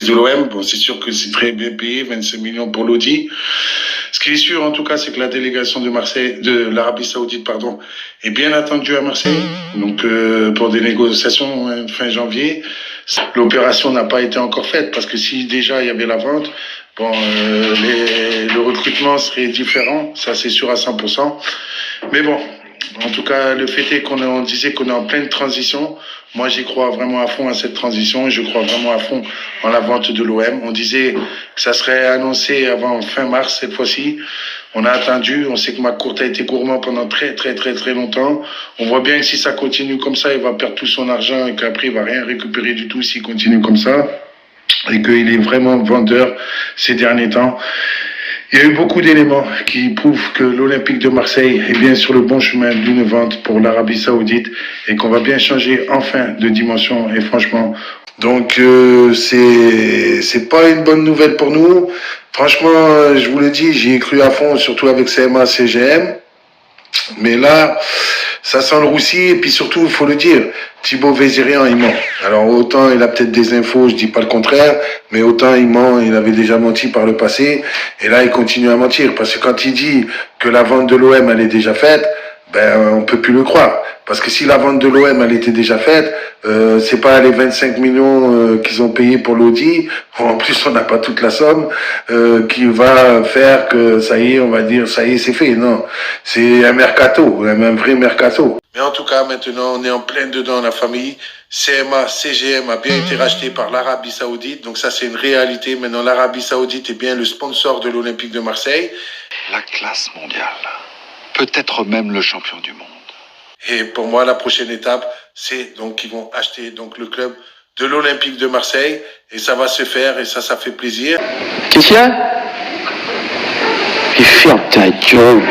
de l'OM. Bon, c'est sûr que c'est très bien payé, 25 millions pour l'Audi. Ce qui est sûr, en tout cas, c'est que la délégation de Marseille, de l'Arabie Saoudite, pardon, est bien attendue à Marseille. Donc, pour des négociations fin janvier, l'opération n'a pas été encore faite parce que si déjà il y avait la vente, bon, le recrutement serait différent, ça c'est sûr à 100%. Mais bon, en tout cas, le fait est on disait qu'on est en pleine transition. Moi, j'y crois vraiment à fond à cette transition et je crois vraiment à fond en la vente de l'OM. On disait que ça serait annoncé avant fin mars cette fois-ci. On a attendu. On sait que McCourt a été gourmand pendant très, très, très, très longtemps. On voit bien que si ça continue comme ça, il va perdre tout son argent et qu'après, il va rien récupérer du tout s'il continue comme ça. Et qu'il est vraiment vendeur ces derniers temps. Il y a eu beaucoup d'éléments qui prouvent que l'Olympique de Marseille est bien sur le bon chemin d'une vente pour l'Arabie Saoudite et qu'on va bien changer enfin de dimension. Et franchement, donc c'est pas une bonne nouvelle pour nous. Franchement, je vous le dis, j'y ai cru à fond, surtout avec CMA, CGM. Mais là, ça sent le roussi et puis surtout, il faut le dire, Thibaut Vézirian, il ment. Alors autant il a peut-être des infos, je dis pas le contraire, mais autant il ment, il avait déjà menti par le passé et là il continue à mentir parce que quand il dit que la vente de l'OM elle est déjà faite, ben on peut plus le croire. Parce que si la vente de l'OM elle était déjà faite, c'est pas les 25 millions qu'ils ont payé pour l'Audi. En plus, on n'a pas toute la somme qui va faire que ça y est, on va dire ça y est, c'est fait. Non, c'est un mercato, un vrai mercato. Mais en tout cas, maintenant, on est en plein dedans, la famille. CMA, CGM a bien été racheté par l'Arabie Saoudite. Donc ça, c'est une réalité. Maintenant, l'Arabie Saoudite est bien le sponsor de l'Olympique de Marseille. La classe mondiale. Peut-être même le champion du monde. Et pour moi, la prochaine étape, c'est donc qu'ils vont acheter donc le club de l'Olympique de Marseille. Et ça va se faire et ça fait plaisir. Qu'est-ce qu'il y a? Et ferme ta gueule,